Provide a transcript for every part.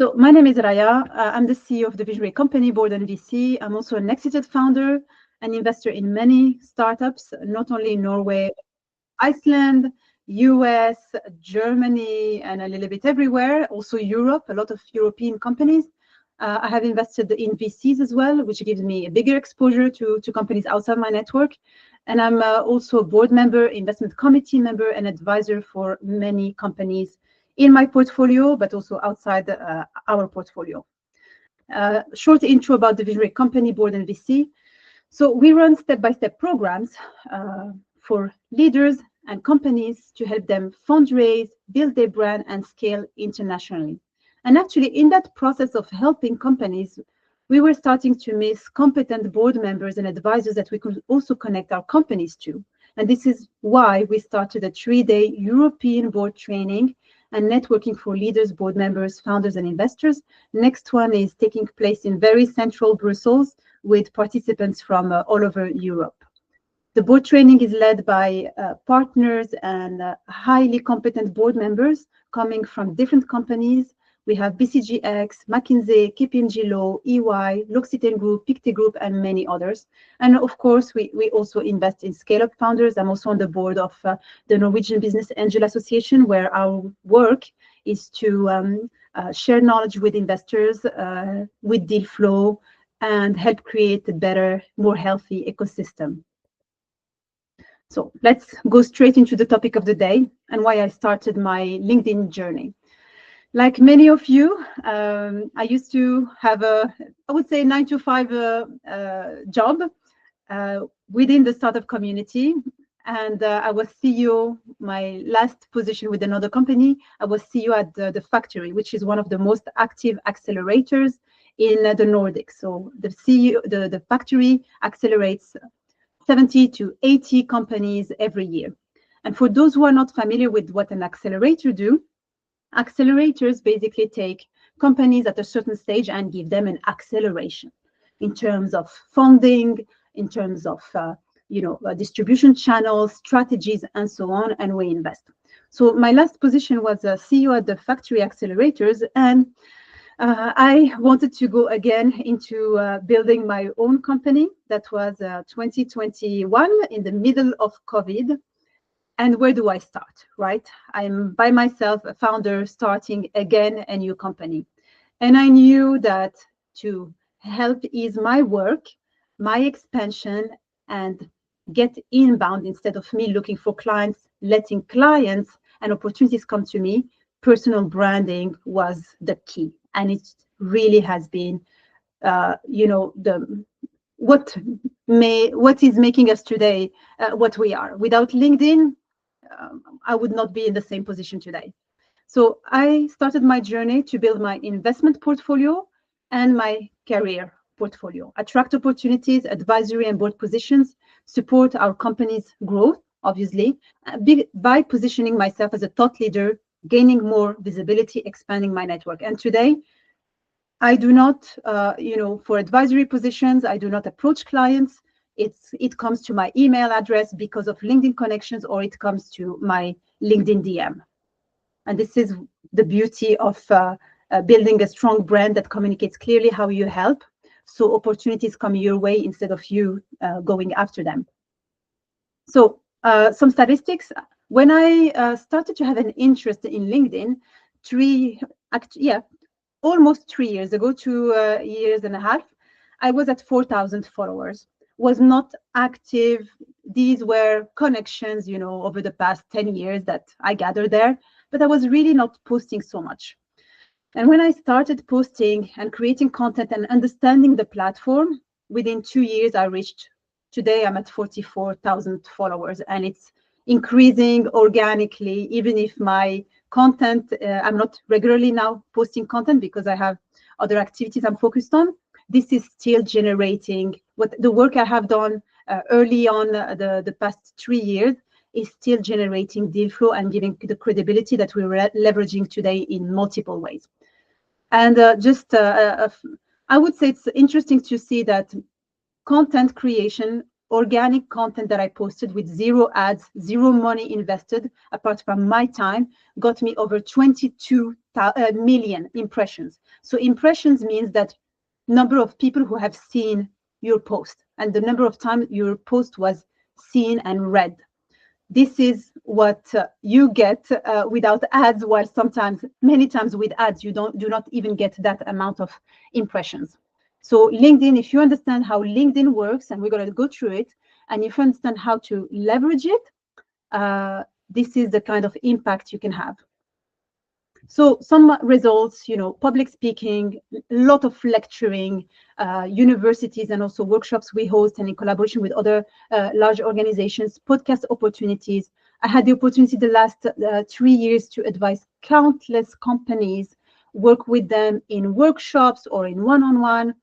So my name is Raya. I'm the CEO of the 𝐬𝐩𝐞𝐚 company board and VC. I'm also an exited founder and investor in many startups, not only in Norway, Iceland, US, Germany, and a little bit everywhere. Also Europe, a lot of European companies. I have invested in VCs as well, which gives me a bigger exposure to companies outside my network. And I'm also a board member, investment committee member, and advisor for many companies in my portfolio, but also outside our portfolio. Short intro about the 𝐬𝐩𝐞𝐚 company board and VC. So we run step-by-step programs for leaders and companies to help them fundraise, build their brand, and scale internationally. And actually, in that process of helping companies, we were starting to miss competent board members and advisors that we could also connect our companies to. And this is why we started a 3-day European board training and networking for leaders, board members, founders, and investors. Next one is taking place in very central Brussels with participants from all over Europe. The board training is led by partners and highly competent board members coming from different companies. We have BCGX, McKinsey, 𝐬𝐻𝐞𝐵, EY, 𝐬𝐩𝐞𝐚𝐤𝐞𝐫, Group, Pictet Group, and many others. And of course, we also invest in scale-up founders. I'm also on the board of the Norwegian Business Angel Association, where our work is to share knowledge with investors, with deal flow, and help create a better, more healthy ecosystem. So let's go straight into the topic of the day and why I started my LinkedIn journey. Like many of you, I used to have I would say 9-to-5 job within the startup community. And I was CEO, my last position with another company, I was CEO at the Factory, which is one of the most active accelerators in the Nordics. So the Factory accelerates 70 to 80 companies every year. And for those who are not familiar with what an accelerator do, accelerators basically take companies at a certain stage and give them an acceleration in terms of funding, in terms of distribution channels, strategies, and so on, and we invest. So my last position was a CEO at the Factory Accelerators, and I wanted to go again into building my own company. That was 2021, in the middle of COVID. And where do I start, right? I'm by myself, a founder, starting again a new company. And I knew that to help ease my work, my expansion, and get inbound instead of me looking for clients, letting clients and opportunities come to me, personal branding was the key. And it really has been, what is making us today what we are. Without LinkedIn, I would not be in the same position today. So I started my journey to build my investment portfolio and my career portfolio, attract opportunities, advisory and board positions, support our company's growth, obviously, by positioning myself as a thought leader, gaining more visibility, expanding my network. And today, I do not, for advisory positions, I do not approach clients. It comes to my email address because of LinkedIn connections, or it comes to my LinkedIn DM. And this is the beauty of building a strong brand that communicates clearly how you help. So opportunities come your way instead of you going after them. So some statistics. When I started to have an interest in LinkedIn, almost 3 years ago, 2 years and a half, I was at 4,000 followers. Was not active. These were connections, over the past 10 years that I gathered there, but I was really not posting so much. And when I started posting and creating content and understanding the platform, within 2 years, today I'm at 44,000 followers, and it's increasing organically, even if my content, I'm not regularly now posting content because I have other activities I'm focused on. This is still generating what the work I have done early on the past 3 years is still generating deal flow and giving the credibility that we're leveraging today in multiple ways. And I would say it's interesting to see that content creation, organic content that I posted with 0 ads, 0 money invested, apart from my time, got me over 22 million impressions. So impressions means that number of people who have seen your post and the number of times your post was seen and read. This is what you get without ads, while sometimes, many times with ads, you do not even get that amount of impressions. So LinkedIn, if you understand how LinkedIn works, and we're going to go through it, and if you understand how to leverage it, this is the kind of impact you can have. So some results, public speaking, a lot of lecturing, universities and also workshops we host and in collaboration with other large organizations, podcast opportunities. I had the opportunity the last 3 years to advise countless companies, work with them in workshops or in one-on-one.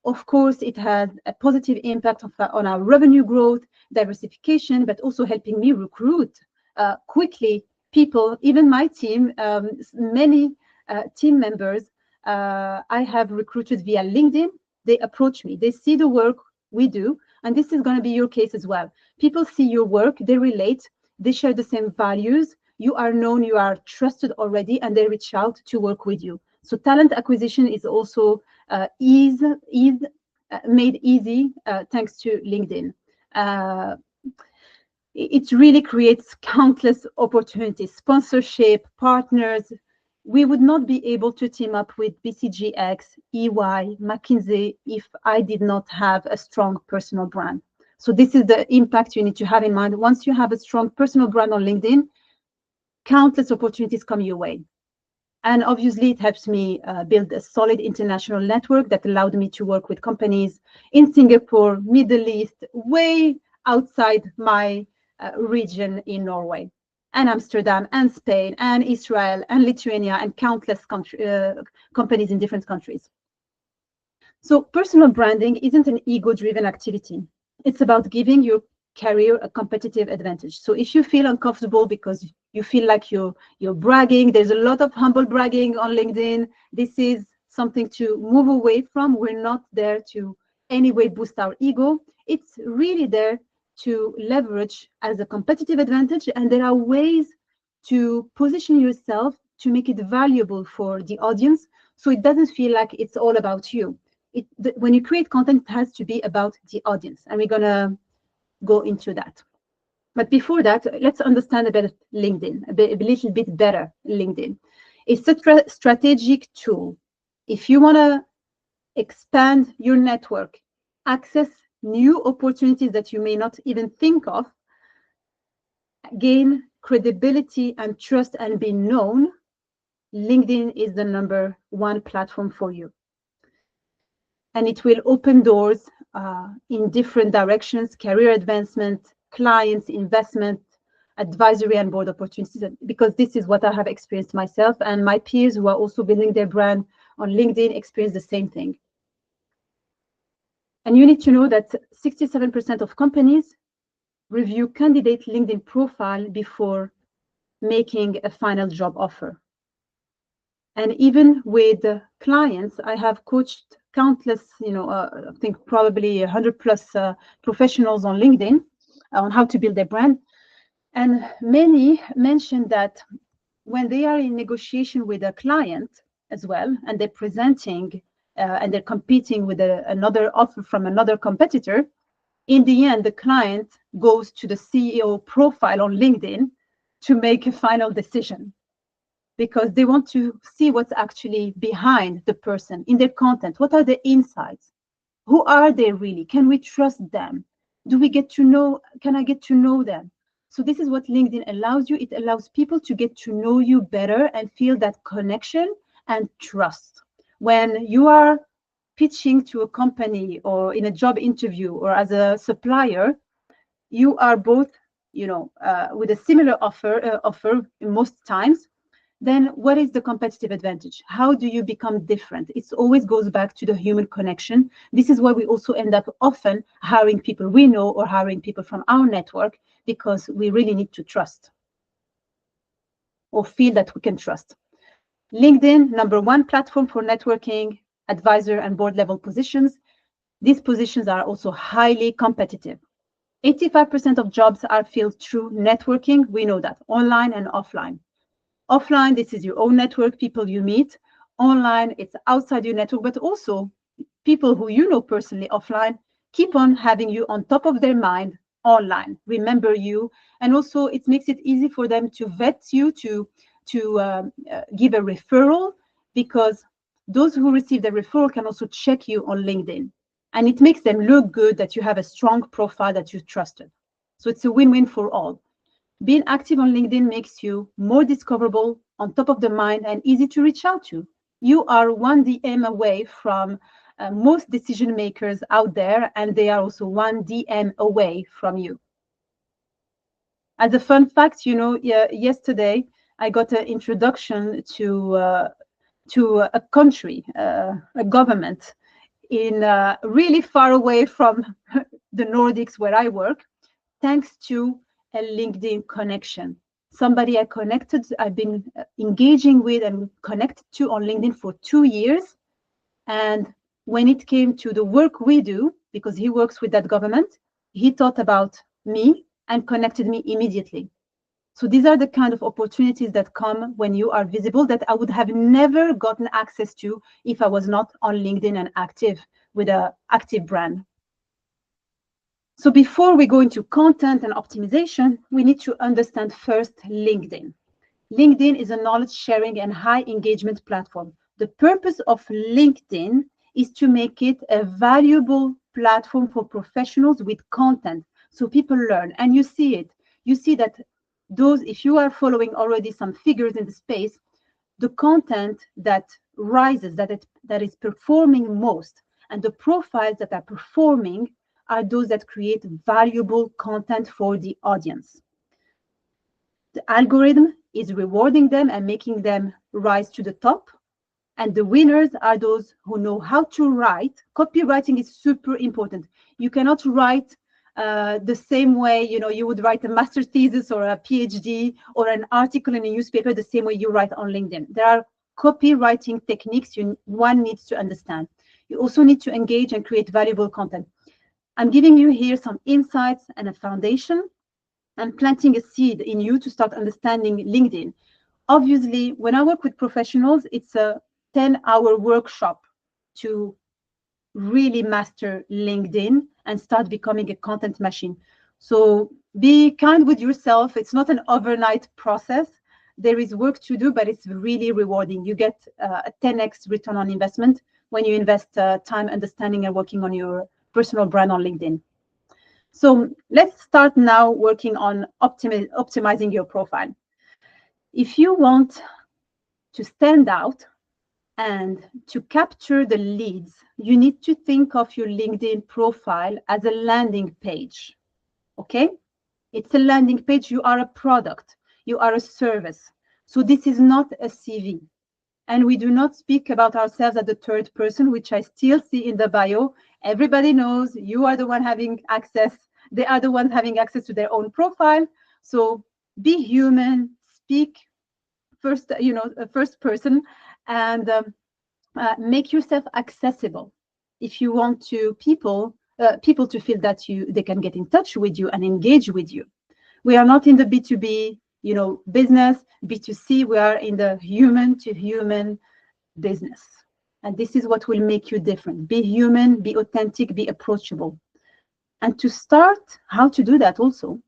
Of course, it had a positive impact on our revenue growth, diversification, but also helping me recruit quickly people, even my team, many team members I have recruited via LinkedIn. They approach me, they see the work we do, and this is going to be your case as well. People see your work, they relate, they share the same values, you are known, you are trusted already, and they reach out to work with you. So talent acquisition is also made easy thanks to LinkedIn. It really creates countless opportunities, sponsorship, partners. We would not be able to team up with BCGX, EY, McKinsey if I did not have a strong personal brand. So this is the impact you need to have in mind. Once you have a strong personal brand on LinkedIn, countless opportunities come your way. And obviously, it helps me build a solid international network that allowed me to work with companies in Singapore, Middle East, way outside my region in Norway, and Amsterdam, and Spain, and Israel, and Lithuania, and countless companies in different countries. So personal branding isn't an ego-driven activity. It's about giving your career a competitive advantage. So if you feel uncomfortable because you feel like you're bragging, there's a lot of humble bragging on LinkedIn. This is something to move away from. We're not there to anyway boost our ego. It's really there to leverage as a competitive advantage, and there are ways to position yourself to make it valuable for the audience, so it doesn't feel like it's all about you. When you create content, it has to be about the audience, and we're gonna go into that. But before that, let's understand a bit LinkedIn, a little bit better LinkedIn. It's a strategic tool. If you want to expand your network, access new opportunities that you may not even think of, gain credibility and trust and be known, LinkedIn is the #1 platform for you. And it will open doors in different directions: career advancement, clients, investment, advisory, and board opportunities, because this is what I have experienced myself, and my peers who are also building their brand on LinkedIn experience the same thing. And you need to know that 67% of companies review candidate LinkedIn profile before making a final job offer. And even with clients, I have coached countless, I think probably 100+ professionals on LinkedIn on how to build their brand. And many mentioned that when they are in negotiation with a client as well, and they're presenting and they're competing with another offer from another competitor, in the end, the client goes to the CEO profile on LinkedIn to make a final decision, because they want to see what's actually behind the person in their content. What are the insights? Who are they really? Can we trust them? Can I get to know them? So this is what LinkedIn allows you. It allows people to get to know you better and feel that connection and trust. When you are pitching to a company or in a job interview or as a supplier, you are both, with a similar offer most times. Then what is the competitive advantage? How do you become different? It always goes back to the human connection. This is why we also end up often hiring people we know or hiring people from our network, because we really need to trust or feel that we can trust. LinkedIn, #1 platform for networking, advisor and board level positions. These positions are also highly competitive. 85% of jobs are filled through networking. We know that, online and offline. Offline, this is your own network, people you meet. Online, it's outside your network, but also people who you know personally offline keep on having you on top of their mind online, remember you, and also it makes it easy for them to vet you, to give a referral, because those who receive the referral can also check you on LinkedIn, and it makes them look good that you have a strong profile that you trusted. So it's a win-win for all. Being active on LinkedIn makes you more discoverable, on top of the mind, and easy to reach out to. You are one DM away from most decision makers out there, and they are also one DM away from you. As a fun fact, yesterday I got an introduction to a country, a government in really far away from the Nordics where I work, thanks to a LinkedIn connection. Somebody I've been engaging with and connected to on LinkedIn for 2 years. And when it came to the work we do, because he works with that government, he thought about me and connected me immediately. So these are the kind of opportunities that come when you are visible that I would have never gotten access to if I was not on LinkedIn and active with an active brand. So before we go into content and optimization, we need to understand first LinkedIn. LinkedIn is a knowledge sharing and high engagement platform. The purpose of LinkedIn is to make it a valuable platform for professionals with content, so people learn. And you see it. You see that if you are following already some figures in the space, the content that rises, that is performing most, and the profiles that are performing are those that create valuable content for the audience. The algorithm is rewarding them and making them rise to the top. And the winners are those who know how to write. Copywriting is super important. You cannot write the same way, you would write a master's thesis or a PhD or an article in a newspaper the same way you write on LinkedIn. There are copywriting techniques one needs to understand. You also need to engage and create valuable content. I'm giving you here some insights and a foundation and planting a seed in you to start understanding LinkedIn. Obviously, when I work with professionals, it's a 10-hour workshop to really master LinkedIn and start becoming a content machine. So be kind with yourself. It's not an overnight process. There is work to do, but it's really rewarding. You get a 10x return on investment when you invest time understanding and working on your personal brand on LinkedIn. So let's start now working on optimizing your profile. If you want to stand out and to capture the leads, you need to think of your LinkedIn profile as a landing page. Okay? It's a landing page. You are a product. You are a service. So this is not a CV. And we do not speak about ourselves as the third person, which I still see in the bio. Everybody knows you are the one having access. They are the ones having access to their own profile. So be human, speak first, first person, and make yourself accessible. If you want people to feel that they can get in touch with you and engage with you. We are not in the B2B, business, B2C. We are in the human to human business. And this is what will make you different. Be human, be authentic, be approachable. And to start, how to do that also,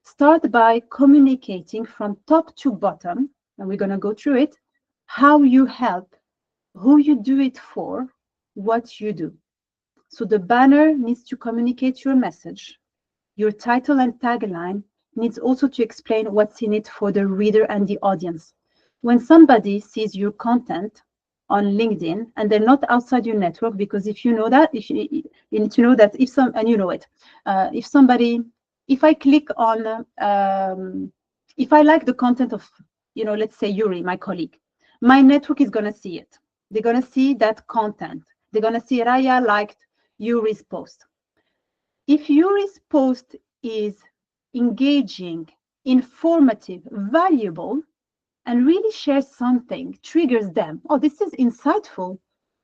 start by communicating from top to bottom, and we're going to go through it, how you help, who you do it for, what you do. So the banner needs to communicate your message. Your title and tagline needs also to explain what's in it for the reader and the audience. When somebody sees your content on LinkedIn and they're not outside your network, because if you know that, you need to know that if I click on, if I like the content of, let's say Yuri, my colleague, my network is going to see it. They're going to see that content. They're going to see Raya liked Yuri's post. If Yuri's post is engaging, informative, valuable, and really shares something, triggers them, oh, this is insightful,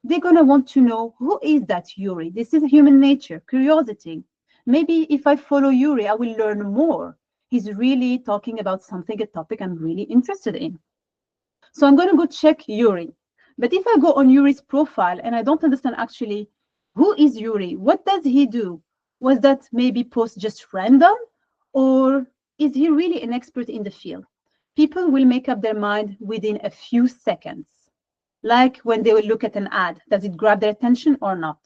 they're going to want to know, who is that Yuri? This is human nature, curiosity. Maybe if I follow Yuri, I will learn more. He's really talking about something, a topic I'm really interested in. So I'm going to go check Yuri. But if I go on Yuri's profile and I don't understand actually who is Yuri, what does he do? Was that maybe post just random, or is he really an expert in the field? People will make up their mind within a few seconds, like when they will look at an ad. Does it grab their attention or not?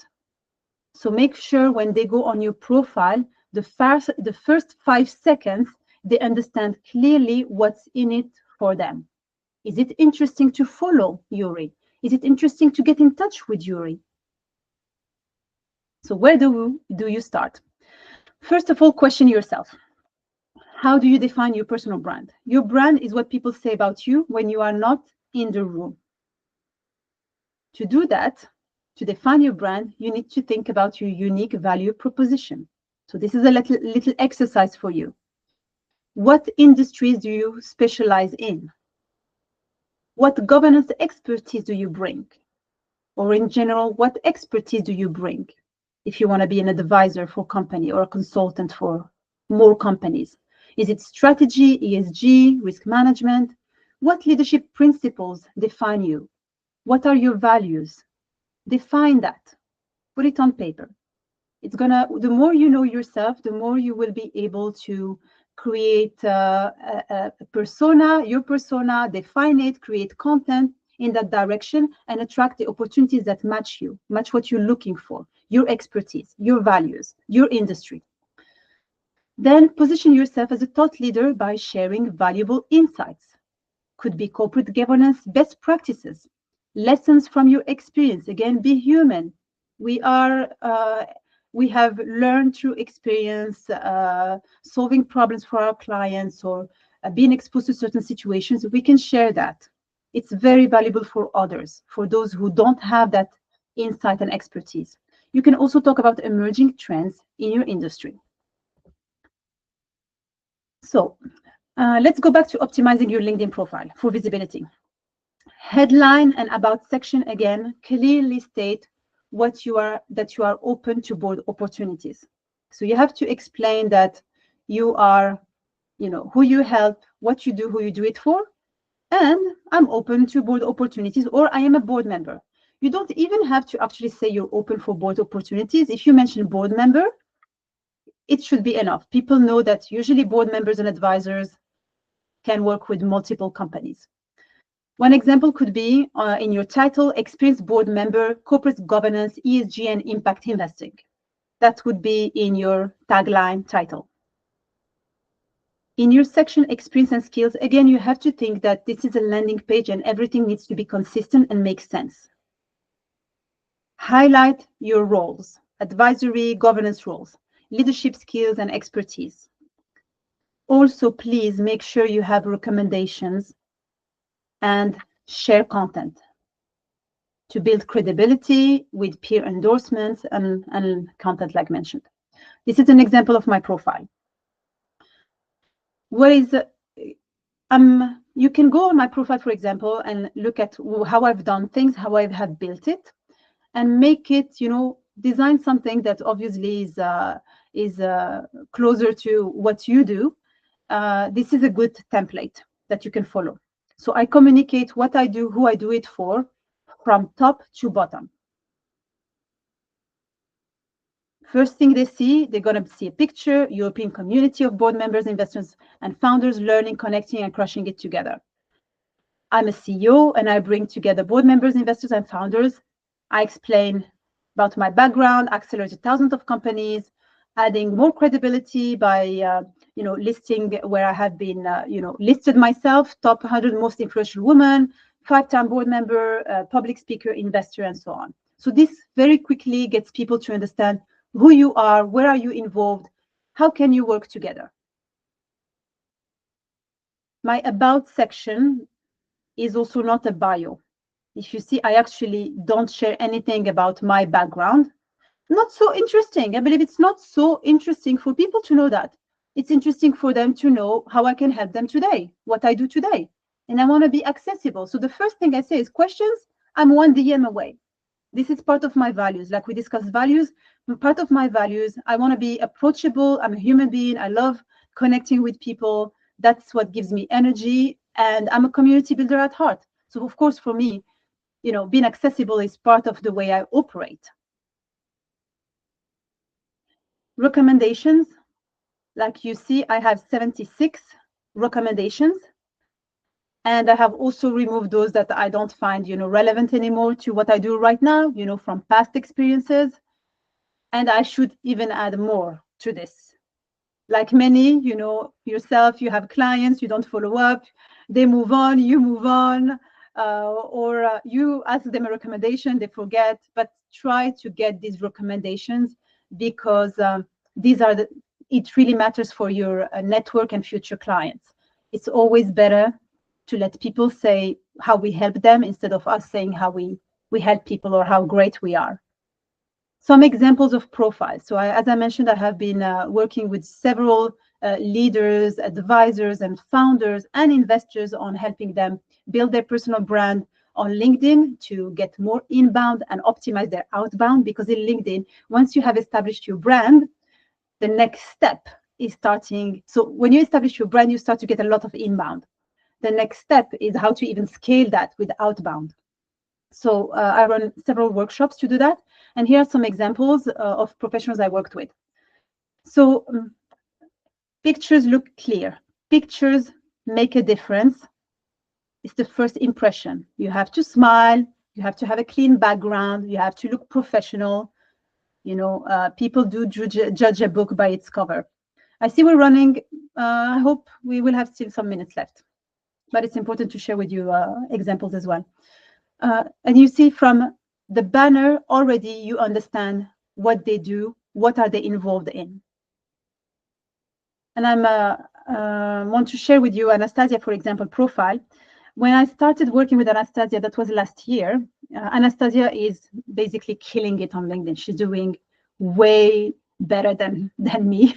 So make sure when they go on your profile, the first 5 seconds, they understand clearly what's in it for them. Is it interesting to follow Yuri? Is it interesting to get in touch with Yuri? So where do you start? First of all, question yourself. How do you define your personal brand? Your brand is what people say about you when you are not in the room. To do that, to define your brand, you need to think about your unique value proposition. So this is a little exercise for you. What industries do you specialize in? What governance expertise do you bring? Or in general, what expertise do you bring if you want to be an advisor for a company or a consultant for more companies? Is it strategy, ESG, risk management? What leadership principles define you? What are your values? Define that. Put it on paper. It's gonna, the more you know yourself, the more you will be able to create a persona, your persona, define it, create content in that direction, and attract the opportunities that match you, match what you're looking for, your expertise, your values, your industry. Then position yourself as a thought leader by sharing valuable insights. Could be corporate governance best practices, lessons from your experience. Again, be human. We have learned through experience, solving problems for our clients, or being exposed to certain situations. We can share that. It's very valuable for others, for those who don't have that insight and expertise. You can also talk about emerging trends in your industry. So let's go back to optimizing your LinkedIn profile for visibility. Headline and about section, again, clearly state that you are open to board opportunities. So you have to explain that you are, who you help, what you do, who you do it for, and I'm open to board opportunities, or I am a board member. You don't even have to actually say you're open for board opportunities. If you mention board member, it should be enough. People know that usually board members and advisors can work with multiple companies. One example could be in your title, experienced board member, corporate governance, ESG, and impact investing. That would be in your tagline title. In your section, experience and skills, again, you have to think that this is a landing page and everything needs to be consistent and make sense. Highlight your roles, advisory, governance roles, leadership skills and expertise. Also, please make sure you have recommendations and share content to build credibility with peer endorsements and content like mentioned. This is an example of my profile. What is you can go on my profile, for example, and look at how I've done things, how I have built it, and make it, design something that obviously is closer to what you do. This is a good template that you can follow. So I communicate what I do, who I do it for, from top to bottom. First thing they see, they're going to see a picture, European community of board members, investors, and founders learning, connecting, and crushing it together. I'm a CEO, and I bring together board members, investors, and founders. I explain about my background, accelerated thousands of companies, adding more credibility by listing where I have been listed myself, top 100 most influential women, 5-time board member, public speaker, investor, and so on. So this very quickly gets people to understand who you are, where are you involved, how can you work together. My about section is also not a bio. If you see, I actually don't share anything about my background. Not so interesting. I believe it's not so interesting for people to know that. It's interesting for them to know how I can help them today, what I do today. And I want to be accessible. So the first thing I say is questions. I'm 1 DM away. This is part of my values. Like we discussed values, part of my values, I want to be approachable. I'm a human being. I love connecting with people. That's what gives me energy. And I'm a community builder at heart. So of course, for me, being accessible is part of the way I operate. Recommendations, like you see, I have 76 recommendations. And I have also removed those that I don't find, relevant anymore to what I do right now, from past experiences. And I should even add more to this. Like many, yourself, you have clients, you don't follow up, they move on, you move on, or you ask them a recommendation, they forget. But try to get these recommendations, because it really matters for your network and future clients. It's always better to let people say how we help them instead of us saying how we help people or how great we are. Some examples of profiles. So as I mentioned, I have been working with several leaders, advisors, and founders and investors on helping them build their personal brand on LinkedIn to get more inbound and optimize their outbound. Because in LinkedIn, once you have established your brand, the next step is starting. So when you establish your brand, you start to get a lot of inbound. The next step is how to even scale that with outbound. So I run several workshops to do that. And here are some examples of professionals I worked with. So pictures look clear. Pictures make a difference. It's the first impression. You have to smile. You have to have a clean background. You have to look professional. People do judge a book by its cover. I see we're running. I hope we will have still some minutes left. But it's important to share with you examples as well. And you see from the banner already, you understand what they do, what are they involved in. And I want to share with you Anastasia, for example, profile. When I started working with Anastasia, that was last year, Anastasia is basically killing it on LinkedIn. She's doing way better than me.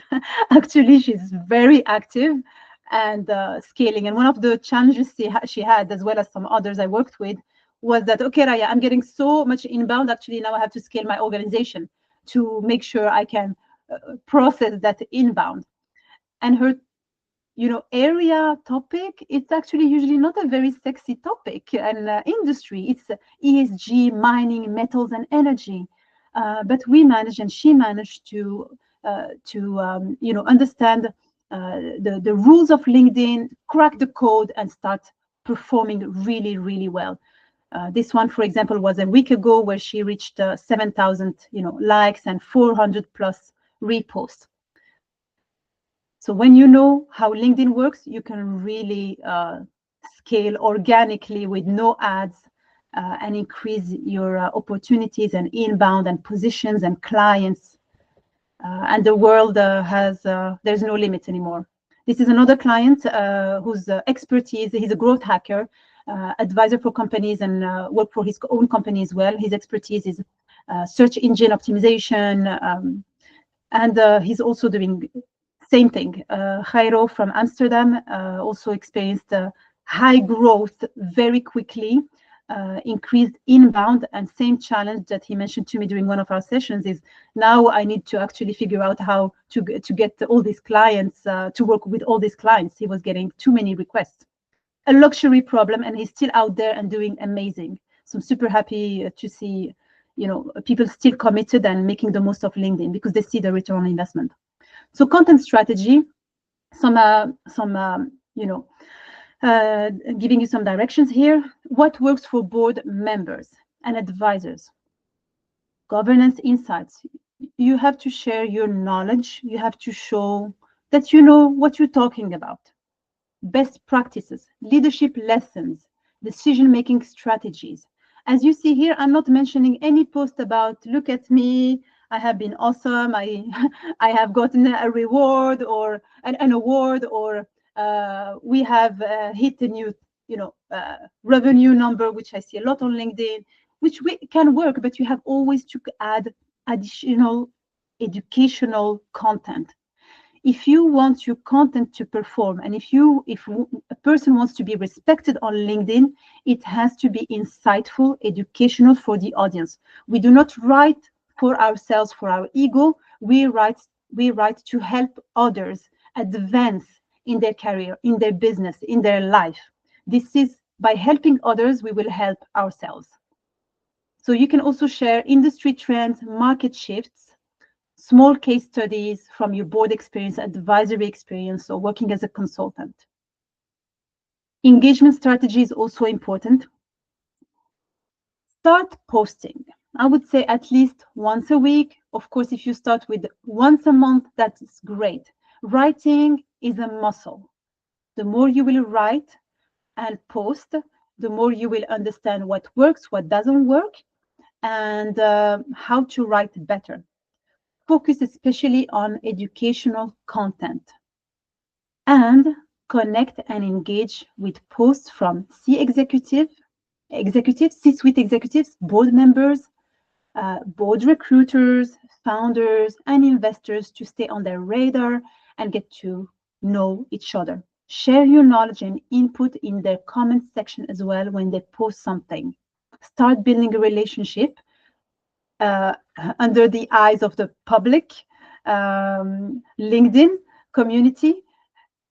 Actually, she's very active and scaling. And one of the challenges she had, as well as some others I worked with, was that, okay, Raya, I'm getting so much inbound. Actually, now I have to scale my organization to make sure I can process that inbound. And her, area topic, it's actually usually not a very sexy topic and industry. It's ESG, mining, metals, and energy. But we managed, and she managed to understand the rules of LinkedIn, crack the code, and start performing really, really well. This one, for example, was a week ago, where she reached 7,000, likes and 400 plus reposts. So when you know how LinkedIn works, you can really scale organically with no ads and increase your opportunities and inbound and positions and clients. And the world there's no limit anymore. This is another client whose expertise, he's a growth hacker, advisor for companies, and work for his own company as well. His expertise is search engine optimization, and he's also doing same thing. Jairo from Amsterdam also experienced high growth very quickly, increased inbound, and same challenge that he mentioned to me during one of our sessions is, now I need to actually figure out how to get all these clients, to work with all these clients. He was getting too many requests. A luxury problem, and he's still out there and doing amazing. So I'm super happy to see, people still committed and making the most of LinkedIn because they see the return on investment. So content strategy, giving you some directions here. What works for board members and advisors? Governance insights. You have to share your knowledge. You have to show that you know what you're talking about. Best practices, leadership lessons, decision-making strategies. As you see here, I'm not mentioning any post about, look at me, I have been awesome, I have gotten a reward or an award, or we have hit a new revenue number, which I see a lot on LinkedIn, which can work, but you have always to add additional educational content. If you want your content to perform, and if a person wants to be respected on LinkedIn, it has to be insightful, educational for the audience. We do not write for ourselves, for our ego. We write to help others advance in their career, in their business, in their life. This is By helping others, we will help ourselves. So you can also share industry trends, market shifts, small case studies from your board experience, advisory experience, or working as a consultant. Engagement strategy is also important. Start posting. I would say at least once a week. Of course, if you start with once a month, that's great. Writing is a muscle. The more you will write and post, the more you will understand what works, what doesn't work, and how to write better. Focus especially on educational content. And connect and engage with posts from C-suite executives, board members, board recruiters, founders, and investors to stay on their radar and get to know each other. Share your knowledge and input in their comment section as well when they post something. Start building a relationship under the eyes of the public LinkedIn community.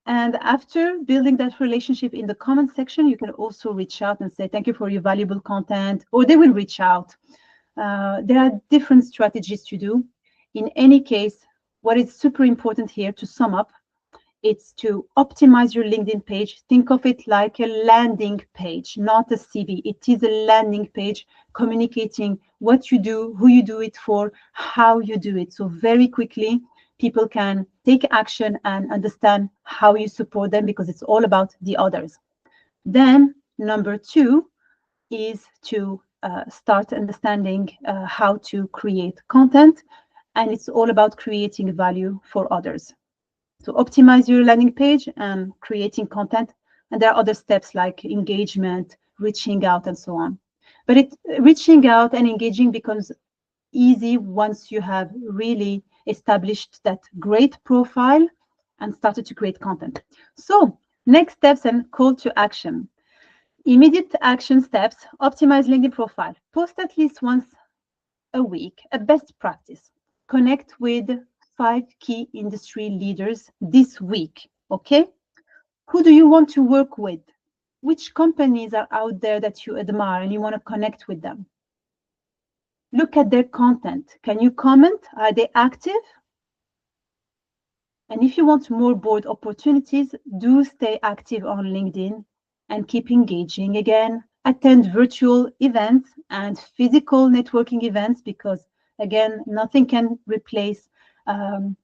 And after building that relationship in the comment section, you can also reach out and say, thank you for your valuable content, or they will reach out. There are different strategies to do. In any case, what is super important here to sum up, it's to optimize your LinkedIn page. Think of it like a landing page, not a CV. It is a landing page communicating what you do, who you do it for, how you do it. So very quickly, people can take action and understand how you support them, because it's all about the others. Then number 2 is to start understanding how to create content, and it's all about creating value for others. So optimize your landing page and creating content, and there are other steps like engagement, reaching out, and so on. But reaching out and engaging becomes easy once you have really established that great profile and started to create content. So next steps and call to action. Immediate action steps: optimize LinkedIn profile. Post at least once a week, a best practice. Connect with 5 key industry leaders this week, okay? Who do you want to work with? Which companies are out there that you admire and you want to connect with them? Look at their content. Can you comment? Are they active? And if you want more board opportunities, do stay active on LinkedIn and keep engaging. Again, attend virtual events and physical networking events, because again, nothing can replace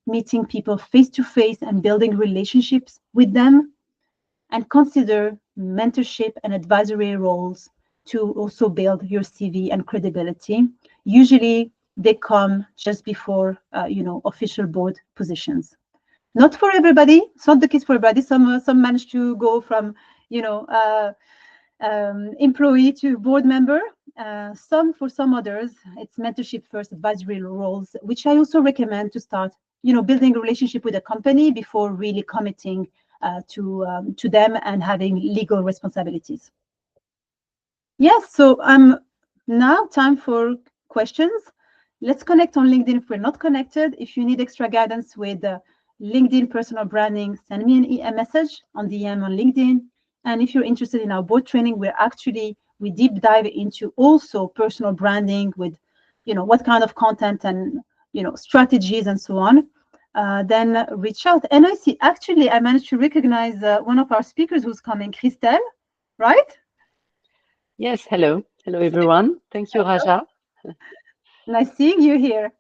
meeting people face to face and building relationships with them. And consider mentorship and advisory roles to also build your CV and credibility. Usually they come just before official board positions. Not for everybody. It's not the case for everybody. Some manage to go from employee to board member. For some others, it's mentorship first, advisory roles, which I also recommend to start, building a relationship with a company before really committing to them and having legal responsibilities. Yes, so now time for questions. Let's connect on LinkedIn if we're not connected. If you need extra guidance with LinkedIn personal branding, send me a message on DM on LinkedIn. And if you're interested in our board training, we deep dive into also personal branding with, what kind of content and, strategies and so on. Then reach out. And I managed to recognize one of our speakers who's coming, Christelle, right? Yes, hello. Hello, everyone. Thank you, Raja. Nice seeing you here.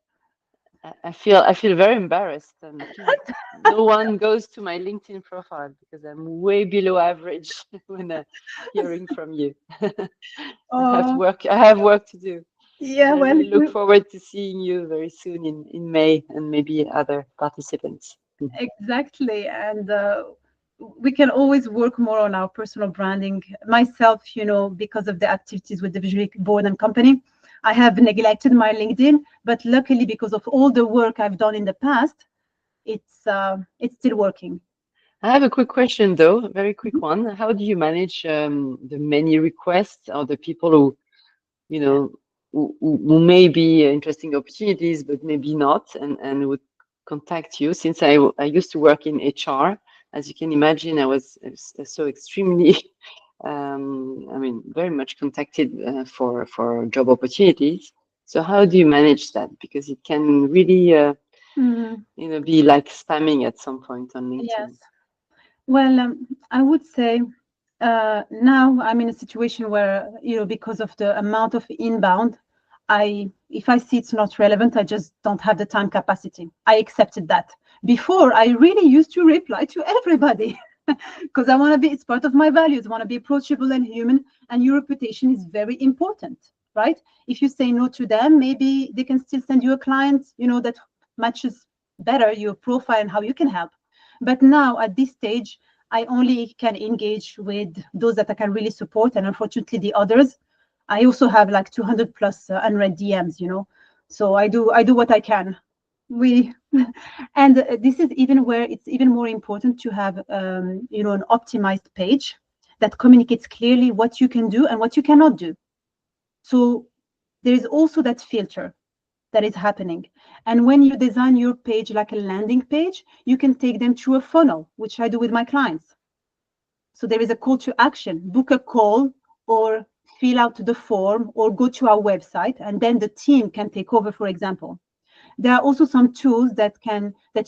I feel very embarrassed, and no one goes to my LinkedIn profile because I'm way below average when hearing from you. I have work to do. Yeah, I really look forward to seeing you very soon in May, and maybe other participants. Exactly, and we can always work more on our personal branding. Myself, because of the activities with the Visionary Board and Company, I have neglected my LinkedIn, but luckily, because of all the work I've done in the past, it's still working. I have a quick question, though, a very quick one. How do you manage the many requests or the people who, who may be interesting opportunities, but maybe not, and would contact you? Since I used to work in HR, as you can imagine, I was so extremely I mean, very much contacted for job opportunities. So how do you manage that? Because it can really, you know, be like spamming at some point on LinkedIn. Yes. Well, I would say now I'm in a situation where, you know, because of the amount of inbound, if I see it's not relevant, I just don't have the time capacity. I accepted that. Before, I really used to reply to everybody because I want to be, it's part of my values. I want to be approachable and human, and your reputation is very important, right? If you say no to them, maybe they can still send you a client, you know, that matches better your profile and how you can help. But now at this stage, I only can engage with those that I can really support, and unfortunately the others, I also have like 200 plus unread DMs, you know. So I do what I can. And this is even where it's even more important to have, you know, an optimized page that communicates clearly what you can do and what you cannot do. So there is also that filter that is happening. And when you design your page like a landing page, you can take them through a funnel, which I do with my clients. So there is a call to action, book a call or fill out the form or go to our website, and then the team can take over, for example. There are also some tools that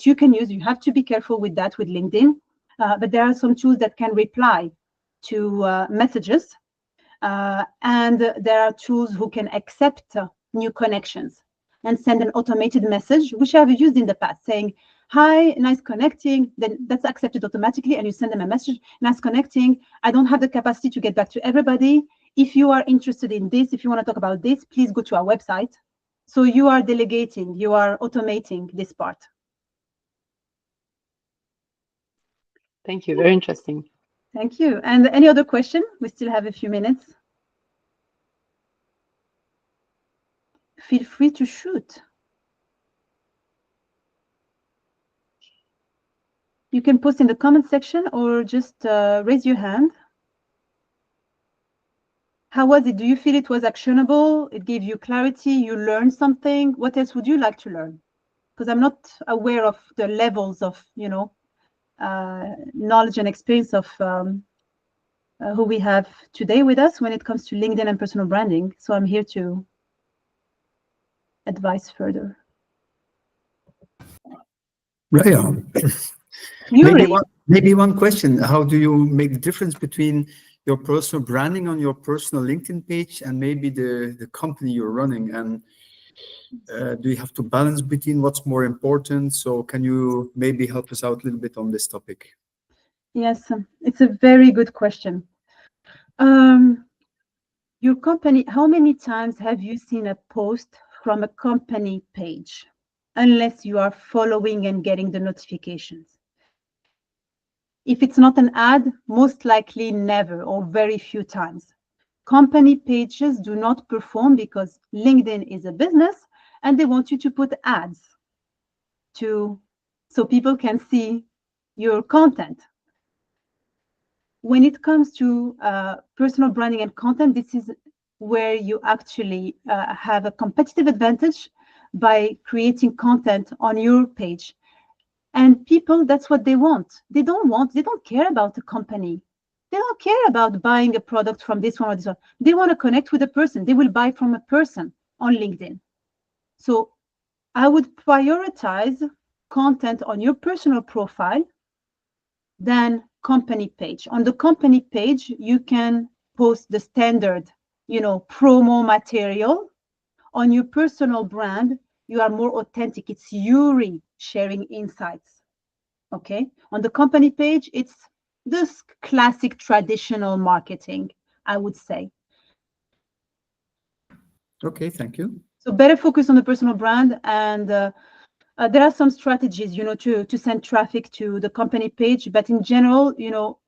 you can use. You have to be careful with that with LinkedIn, but there are some tools that can reply to messages, and there are tools who can accept new connections and send an automated message, which I've used in the past, saying, "Hi, nice connecting." Then that's accepted automatically, and you send them a message, "Nice connecting. I don't have the capacity to get back to everybody. If you are interested in this, if you want to talk about this, please go to our website." So you are delegating, you are automating this part. Thank you. Very interesting. Thank you. And any other question? We still have a few minutes. Feel free to shoot. You can post in the comment section or just raise your hand. How was it? Do you feel it was actionable? It gave you clarity? You learned something? What else would you like to learn? Because I'm not aware of the levels of, you know, knowledge and experience of who we have today with us when it comes to LinkedIn and personal branding. So I'm here to advise further. Raya, maybe one question. How do you make the difference between your personal branding on your personal LinkedIn page and maybe the company you're running? And do you have to balance between what's more important? So can you maybe help us out a little bit on this topic? Yes, it's a very good question. Your company, how many times have you seen a post from a company page? Unless you are following and getting the notifications. If it's not an ad, most likely never or very few times. Company pages do not perform because LinkedIn is a business and they want you to put ads so people can see your content. When it comes to personal branding and content, this is where you actually have a competitive advantage by creating content on your page. And people, that's what they want. They don't care about the company. They don't care about buying a product from this one or this one. They want to connect with a person. They will buy from a person on LinkedIn. So I would prioritize content on your personal profile than company page. On the company page, you can post the standard, you know, promo material. On your personal brand, you are more authentic. It's Yuri sharing insights. Okay. On the company page, it's this classic traditional marketing, I would say. Okay, thank you. So better focus on the personal brand, and there are some strategies, you know, to send traffic to the company page. But in general, you know,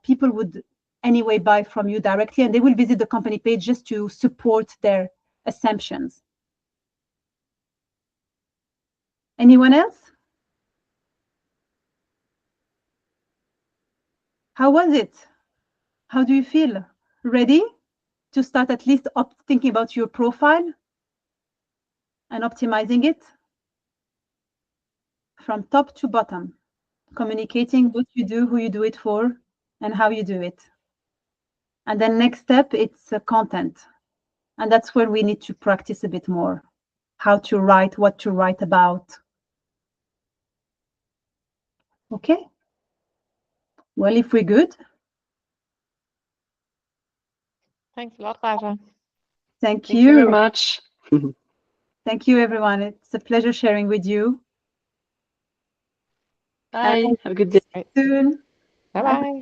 people would anyway buy from you directly, and they will visit the company page just to support their assumptions. Anyone else? How was it? How do you feel? Ready to start at least thinking about your profile and optimizing it from top to bottom, communicating what you do, who you do it for, and how you do it. And then next step, it's content. And that's where we need to practice a bit more, how to write, what to write about. Okay. Well, if we're good. Thanks a lot, Raja. Thank Thank you very you. much. Thank you, everyone. It's a pleasure sharing with you. Bye. Have a good day. Right. Soon. Bye-bye.